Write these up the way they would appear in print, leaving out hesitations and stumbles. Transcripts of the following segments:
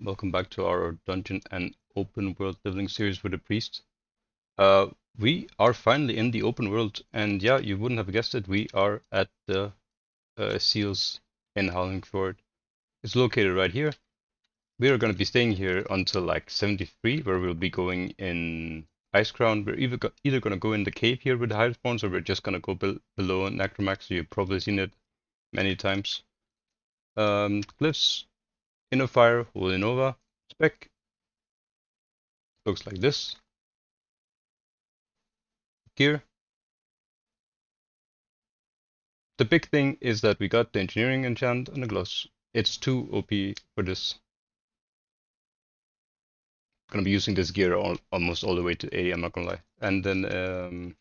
Welcome back to our dungeon and open world leveling series with the priest. Uh, we are finally in the open world, and yeah, you wouldn't have guessed it. We are at the seals in Howling Fjord. It's located right here. We are going to be staying here until like 73, where we'll be going in Ice Crown. We're either going to go in the cave here with the hide spawns, or we're just going to go below Necromax. So you've probably seen it many times. Glyphs, Inner Fire, Holy Nova, Spec looks like this. Gear. The big thing is that we got the engineering enchant and the gloves. It's too OP for this. Gonna be using this gear almost all the way to 80, I'm not gonna lie. And then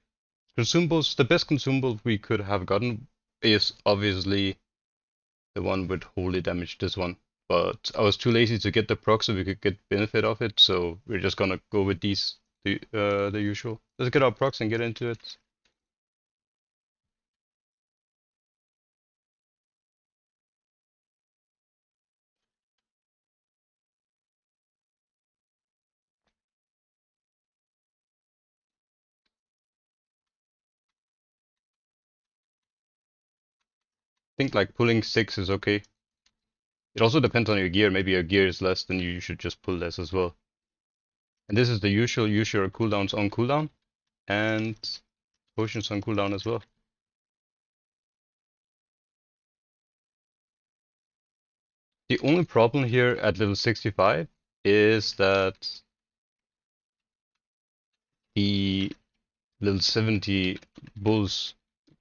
consumables, the best consumable we could have gotten is obviously the one with holy damage, this one. But I was too lazy to get the proc so we could get benefit of it, so we're just gonna go with these, the usual. Let's get our procs and get into it. I think like pulling 6 is okay. It also depends on your gear. Maybe your gear is less, then you should just pull less as well. And this is the usual, use your cooldowns on cooldown and potions on cooldown as well. The only problem here at level 65 is that the level 70 bulls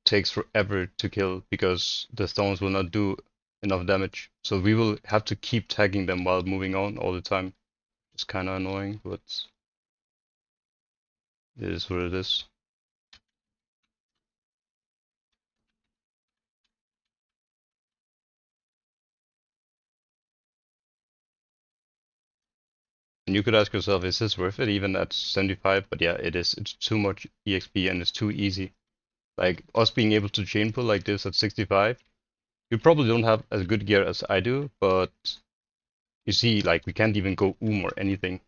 takes forever to kill because the stones will not do enough damage. So we will have to keep tagging them while moving on all the time. It's kind of annoying, but it is what it is. And you could ask yourself, is this worth it even at 75? But yeah, it is. It's too much EXP and it's too easy. Like us being able to chain pull like this at 65, you probably don't have as good gear as I do, but you see, like we can't even go or anything.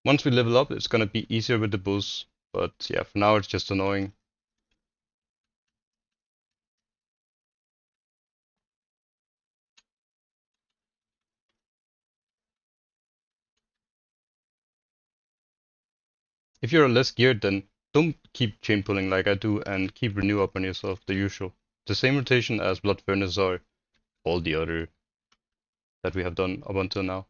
Once we level up, it's gonna be easier with the bulls, but yeah, for now it's just annoying. If you're less geared, then don't keep chain pulling like I do and keep renew up on yourself, the usual. The same rotation as Blood Furnace or all the other that we have done up until now.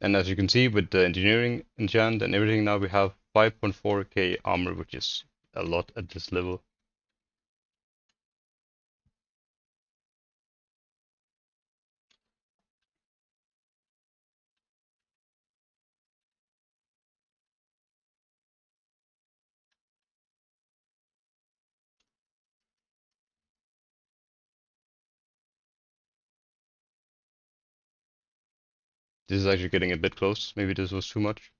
And as you can see with the engineering enchant and everything, now we have 5.4k armor, which is a lot at this level. This is actually getting a bit close. Maybe this was too much.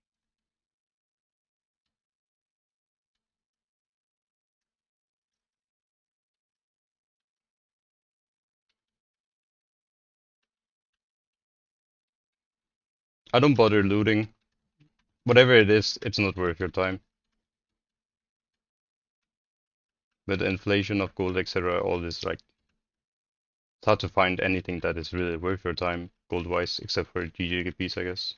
I don't bother looting. Whatever it is, it's not worth your time. With the inflation of gold, etc., all this, like, it's hard to find anything that is really worth your time gold-wise, except for GGPs, I guess.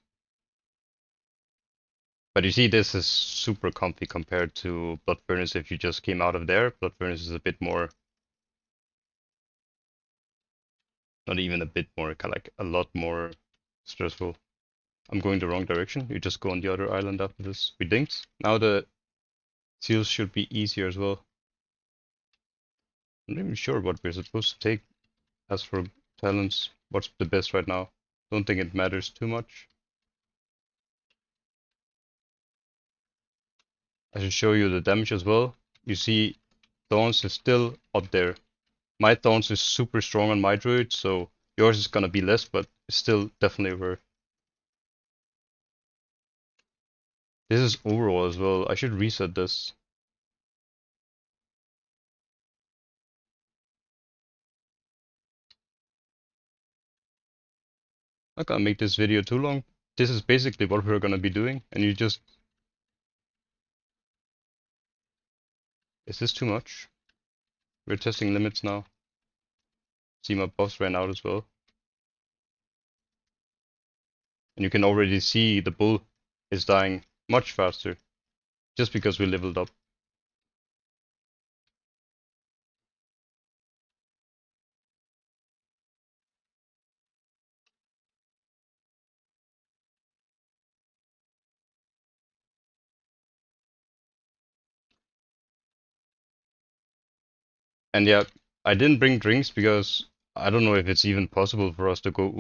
But you see, this is super comfy compared to Blood Furnace. If you just came out of there, Blood Furnace is a bit more, not even a bit more, kind of like a lot more stressful. I'm going the wrong direction. You just go on the other island after this. We dinked. Now the seals should be easier as well. I'm not even sure what we're supposed to take as for talents. What's the best right now? Don't think it matters too much. I should show you the damage as well. You see, Thorns is still up there. My Thorns is super strong on my druid, so yours is gonna be less, but it's still definitely worth. This is overall as well. I should reset this. Not gonna make this video too long. This is basically what we're gonna be doing, and you just... Is this too much? We're testing limits now. See, my buffs ran out as well. And you can already see the bull is dying much faster, just because we leveled up. And yeah, I didn't bring drinks because I don't know if it's even possible for us to go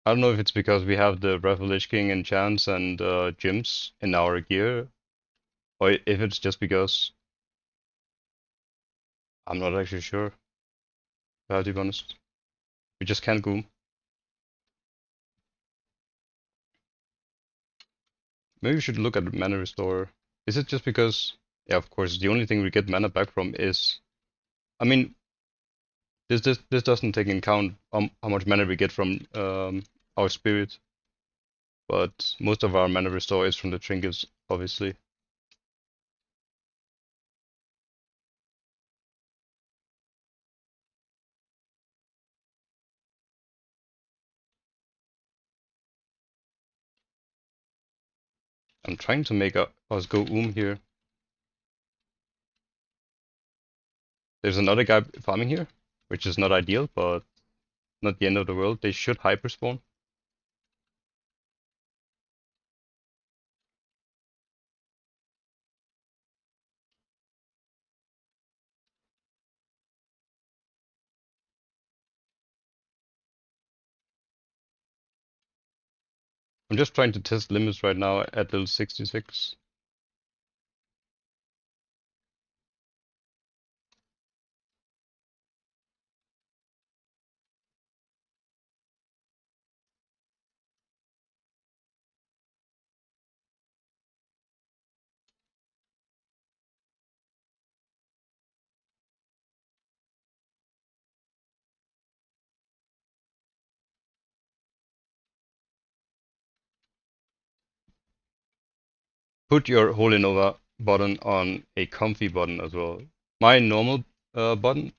I don't know if it's because we have the Lich King enchants and gems in our gear, or if it's just because I'm not actually sure, to be honest. We just can't go. Maybe we should look at mana restore. Is it just because, yeah, of course, the only thing we get mana back from is, I mean, this doesn't take in account how much mana we get from our spirit, but most of our mana restore is from the trinkets, obviously. I'm trying to make us go here. There's another guy farming here, which is not ideal, but not the end of the world. They should hyperspawn. I'm just trying to test limits right now at level 66. Put your Holy Nova button on a comfy button as well. My normal button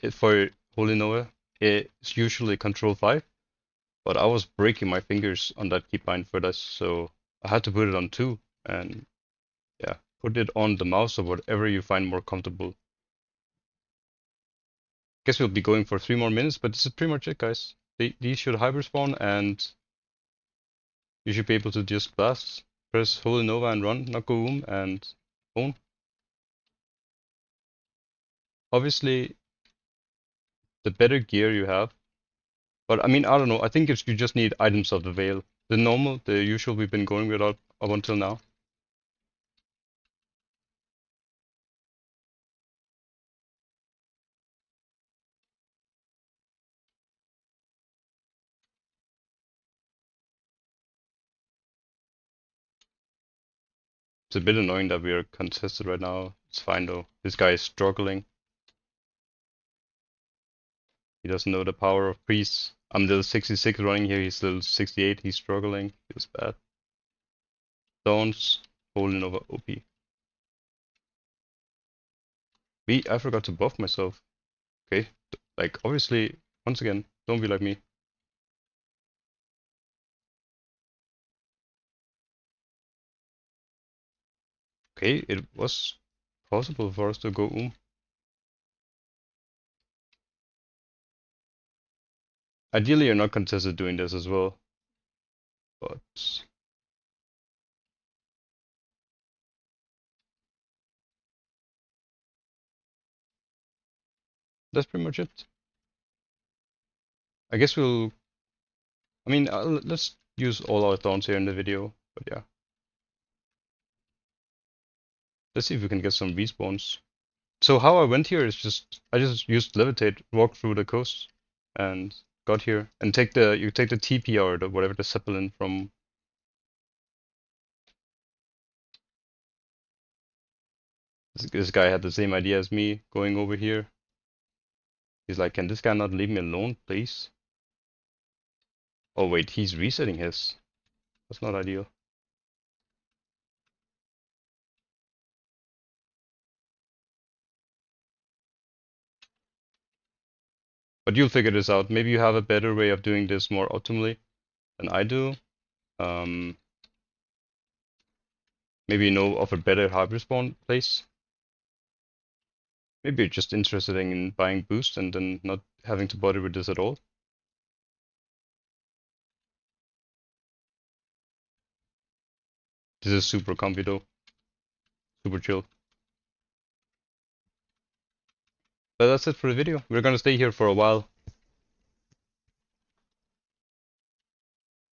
for Holy Nova is usually Control 5, but I was breaking my fingers on that keybind for this, so I had to put it on 2, and yeah, put it on the mouse or whatever you find more comfortable. Guess we'll be going for 3 more minutes, but this is pretty much it, guys. These should hyperspawn, and you should be able to just blast, press Holy Nova and run, not go and own. Obviously, the better gear you have, but I mean, I don't know. I think if you just need items of the Veil, the usual we've been going with up until now. It's a bit annoying that we are contested right now. It's fine though. This guy is struggling. He doesn't know the power of priests. I'm level 66 running here. He's level 68. He's struggling. Feels bad. Dawns holding over OP. I forgot to buff myself. Okay, like obviously, once again, don't be like me. Okay, it was possible for us to go Ideally, you're not contested doing this as well, but that's pretty much it. I guess we'll. I mean, let's use all our thorns here in the video. But yeah, let's see if we can get some respawns. So how I went here is just I just used levitate, walked through the coast, and got here. And you take the TP or whatever the zeppelin from. This guy had the same idea as me going over here. He's like, can this guy not leave me alone, please? Oh wait, he's resetting his. That's not ideal. But you'll figure this out. Maybe you have a better way of doing this more optimally than I do. Um, maybe you know of a better hard respawn place. Maybe you're just interested in buying boost and then not having to bother with this at all. This is super comfy though. Super chill. But that's it for the video. We're gonna stay here for a while.